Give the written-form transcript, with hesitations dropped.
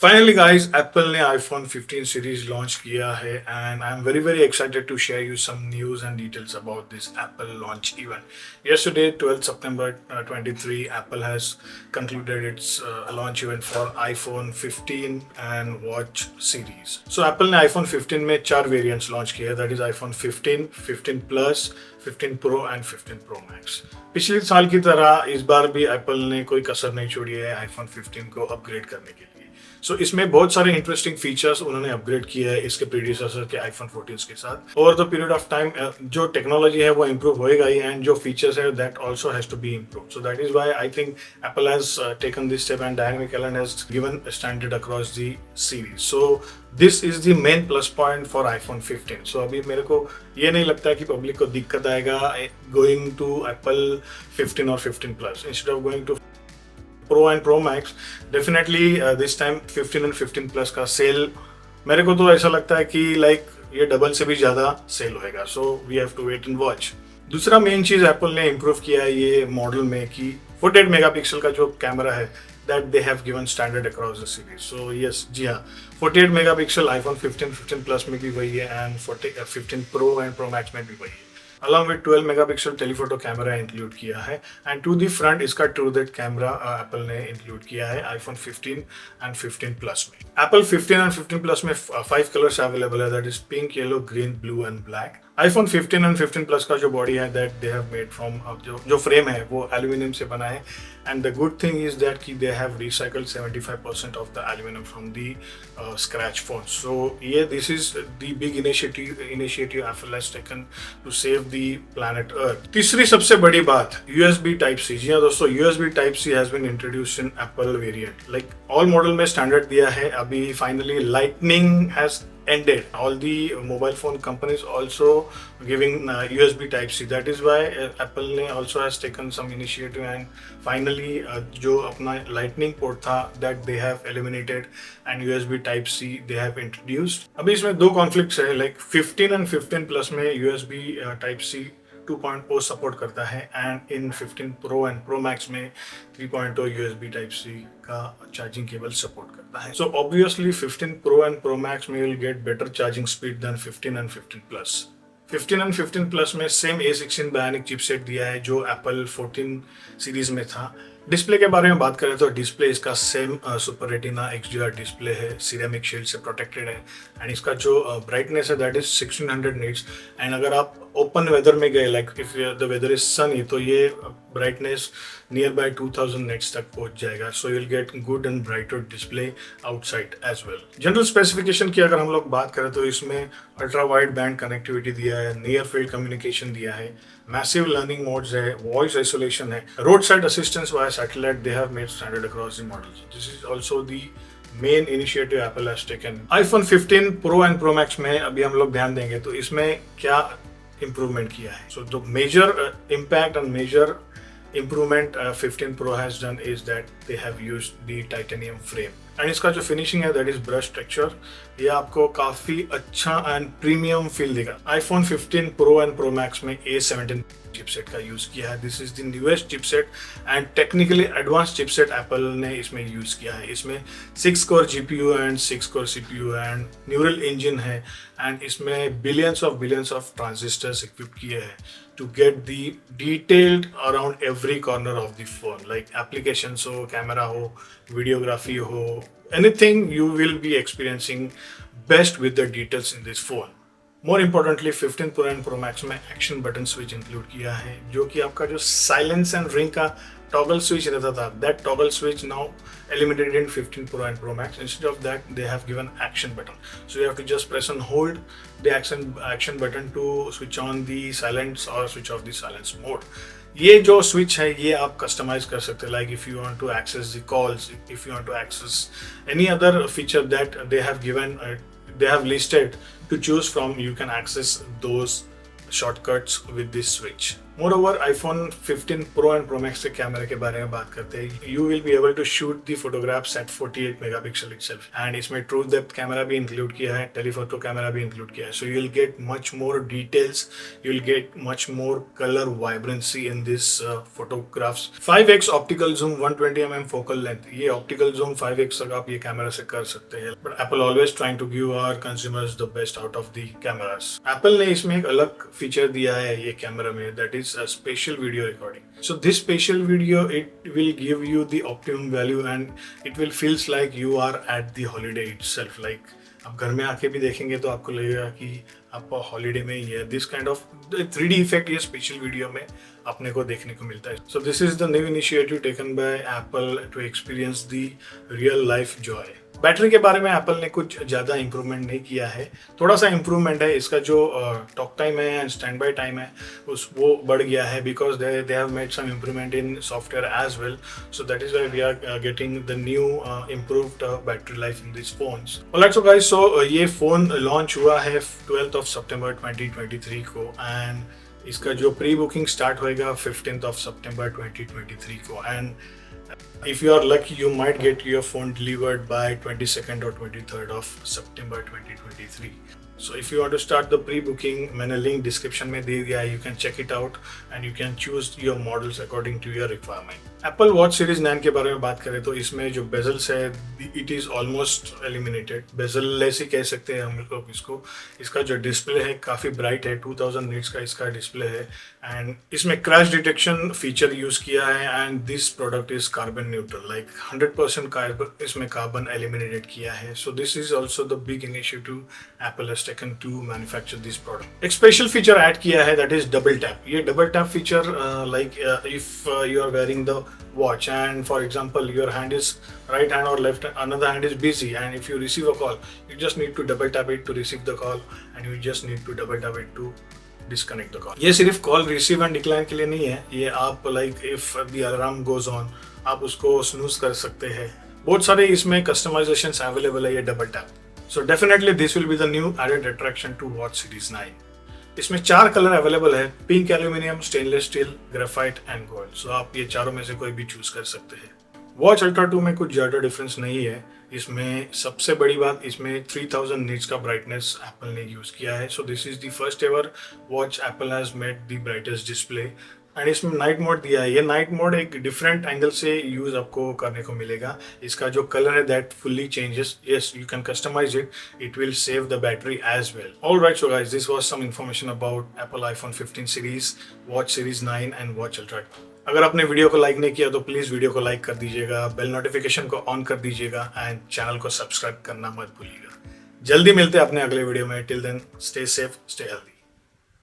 Finally guys, Apple ने iPhone 15 series launch किया है and I'm very excited to share you some news and details about this Apple launch event. Yesterday, 12th September 23, Apple has concluded its launch event for iPhone 15 and Watch series. So Apple ने iPhone 15 में चार variants launch किए हैं, that is iPhone 15, 15 Plus, 15 Pro and 15 Pro Max. पिछले साल की तरह इस बार भी Apple ने कोई कसर नहीं छोड़ी है iPhone 15 को अपग्रेड करने के लिए. सो इसमें बहुत सारे इंटरेस्टिंग फीचर्स उन्होंने अपग्रेड किए हैं इसके प्रीडिसेसर के iPhone 14 के साथ. Over the period of time जो टेक्नोलॉजी है वो इम्प्रूव होएगा ही एंड जो फीचर्स है that also has to be improve. So that is why I think Apple has taken this step and dynamic island has given standard across the series. So this is the main plus point for iPhone 15. So अभी मेरे को ये नहीं लगता कि public को दिक्कत आएगा गोइंग टू एप्पल 15 और 15 plus instead of going to Pro and Pro Max. Definitely this time 15 and 15 Plus का सेल मेरे को तो ऐसा लगता है कि लाइक ये डबल से भी ज़्यादा सेल होएगा. So we have to wait and watch. दूसरा मेन चीज़ एप्पल ने इम्प्रूव किया है ये मॉडल में कि 48 मेगापिक्सल का जो कैमरा है that they have given standard across the series. So yes जी हाँ, 48 मेगापिक्सल iPhone 15, 15 Plus में भी वही है and 15 Pro and Pro Max में भी वही है. Along with 12 megapixel telephoto camera include किया है एंड टू दी फ्रंट इसका ट्रू डेट कैमरा एप्पल ने इंक्लूड किया है iPhone 15 एंड 15 प्लस में. एप्पल 15 एंड 15 प्लस में 5 कलर्स अवेलेबल है, that is pink, yellow, green, blue and black. iPhone 15 and 15 plus का जो बॉडी है that they have made from जो फ्रेम है वो एल्यूमिनियम से बना है and the good thing is that कि they have recycled 75% of the aluminium from the scratch phone. So ये this is the big initiative Apple has taken to save the planet earth. तीसरी सबसे बड़ी बात USB Type-C. जी हाँ दोस्तों, USB Type-C has been introduced in Apple variant. Like all model में standard दिया है. अभी finally lightning has ended. All the mobile phone companies also giving USB Type-C. That is why Apple ने also has taken some initiative and finally जो अपना lightning port था that they have eliminated and USB Type-C they have introduced. अभी इसमें दो conflicts है, like 15 and 15 plus में USB Type-C 2.0 support करता है and in 15 Pro and Pro Max में 3.0 USB Type-C का चार्जिंग केबल सपोर्ट करता है. So obviously 15 Pro and Pro Max में will get better charging speed than 15 and 15 plus. 15 and 15 plus में same A16 bionic chipset दिया है जो Apple 14 series में था. डिस्प्ले के बारे में बात करें तो डिस्प्ले इसका same super retina XDR display है, सिरेमिक शील्ड से प्रोटेक्टेड है एंड इसका जो ब्राइटनेस है दैट इज 1600 निट्स. एंड अगर आप ओपन वेदर में गए like if the weather is sunny तो ये ब्राइटनेस नियर बाय 2000 निट्स तक पहुंच जाएगा. So you will get good and brighter display outside as well. General specification की अगर हम लोग बात करें तो इसमें अल्ट्रा वाइड बैंड कनेक्टिविटी दिया है, नियर फील्ड कम्युनिकेशन दिया है, मैसिव लर्निंग मोड्स है, वॉइस आइसोलेशन है, road side assistance via satellite they have made standard across the models. This is also the main initiative Apple has taken. iPhone 15 Pro and Pro Max में अभी हम लोग ध्यान देंगे तो इसमें क्या improvement किया है. So the major impact and major improvement 15 Pro has done is that they have used the titanium frame. And इसका जो फिनिशिंग है दैट इज ब्रश टेक्सचर. ये आपको काफी अच्छा एंड प्रीमियम फील देगा. iPhone 15 Pro and Pro Max में A17 chipset का यूज किया है. This is the newest chipset and technically advance chipset Apple ने इसमें यूज किया है. इसमें 6 core GPU and 6 core CPU and neural engine है एंड इसमें बिलियंस ऑफ ट्रांजिस्टर्स इक्विप किए हैं to get the detailed around every corner of the phone, like applications हो, camera हो, videography हो, anything you will be experiencing best with the details in this phone. More importantly 15 Pro and Pro Max में action button switch include किया है जो कि आपका जो साइलेंस एंड रिंग का टॉगल स्विच रहता था that toggle switch now eliminated in 15 Pro and Pro Max. Instead of that they have given action button, so you have to just press and hold the action button to switch on the silence or switch off the silence mode. ये जो switch है ये आप customise कर सकते हैं, like if you want to access the calls, if you want to access any other feature that they have given, they have listed to choose from, you can access those shortcuts with this switch. Moreover, iPhone 15 Pro and Pro Max के कैमरे के बारे में बात करते हैं. You will be able to shoot the photographs at 48 megapixel itself. And इसमें true depth camera भी इंक्लूड किया है, टेलीफोटो कैमरा भी इंक्लूड किया है. So you will get much more details, you will get much more color vibrancy in this photographs. 5x optical zoom, 120 mm focal length. ये optical zoom 5x तक आप ये कैमरा से कर सकते हैं. But Apple always trying to give our consumers the best out of the cameras. Apple ने इसमें एक अलग फीचर दिया है ये कैमरा में, that is a spatial video recording. So this spatial video, it will give you the optimum value and it will feels like you are at the holiday itself. Like आप घर में आके भी देखेंगे तो आपको लगेगा कि आप हॉलीडे में ही है. This kind of 3D effect ये स्पेशल वीडियो में अपने को देखने को मिलता है. So this is the new initiative taken by Apple to experience the real life joy. Battery के बारे में एप्पल ने कुछ ज़्यादा इंप्रूवमेंट नहीं किया है. थोड़ा सा इंप्रूवमेंट है. इसका जो टॉक टाइम है एंड स्टैंड बाय टाइम है वो बढ़ गया है because they have made some improvement in software as well. So that is why we are getting the new improved battery life in this phones. Alright so guys, so ये phone launch हुआ है 12 सितंबर 2023 को and इसका जो pre booking start होएगा 15 सितंबर 2023 को. And if you are lucky, you might get your phone delivered by 22nd or 23rd of September 2023. So if you want to start the pre-booking, मैंने link description में दे दिया है. You can check it out and you can choose your models according to your requirement. Apple Watch Series 9 के बारे में बात करें तो इसमें जो bezels है it is almost eliminated. bezel-less ही कह सकते हैं हम लोग इसको. इसका जो डिस्प्ले है काफ़ी ब्राइट है. 2000 nits का इसका डिस्प्ले है एंड इसमें क्रैश डिटेक्शन फीचर यूज़ किया है and this product is carbon neutral. Like 100% carbon इसमें कार्बन एलिमिनेटेड किया है. So this is also the big initiative Apple has taken to manufacture this product. एक स्पेशल फीचर ऐड किया है that is double tap. ये double tap feature like if you are wearing the watch and for example your hand is right hand or left, another hand is busy, and if you receive a call you just need to double tap it to receive the call and you just need to double tap it to disconnect the call. ये सिर्फ call receive and decline के लिए नहीं है. ये आप like if the alarm goes on आप उसको स्नूज कर सकते हैं. बहुत सारे इसमें कस्टमाइजेशंस अवेलेबल है ये double tap. So definitely this will be the new added attraction to watch series 9. इसमें 4 कलर अवेलेबल है: pink, aluminium, stainless steel, graphite and gold. So आप ये चारों में से कोई भी चूज कर सकते हैं. वॉच अल्ट्रा 2 में कुछ ज़्यादा डिफरेंस नहीं है. इसमें सबसे बड़ी बात, इसमें 3000 निट्स का ब्राइटनेस एप्पल ने यूज़ किया है. So this is the first ever watch Apple has made the brightest display. And इसमें नाइट मोड दिया है. ये नाइट मोड एक डिफरेंट एंगल से यूज़ आपको करने को मिलेगा. इसका जो कलर है that fully changes. Yes, you can customize it. It will save the battery as well. Alright so guys, this was some information about Apple iPhone 15 series, watch series 9 and watch ultra. अगर आपने video को like नहीं किया तो please video को like कर दीजिएगा, bell notification को ऑन कर दीजिएगा एंड चैनल को सब्सक्राइब करना मत भूलिएगा. जल्दी मिलते हैं अपने अगले वीडियो में. Till then stay safe, stay healthy.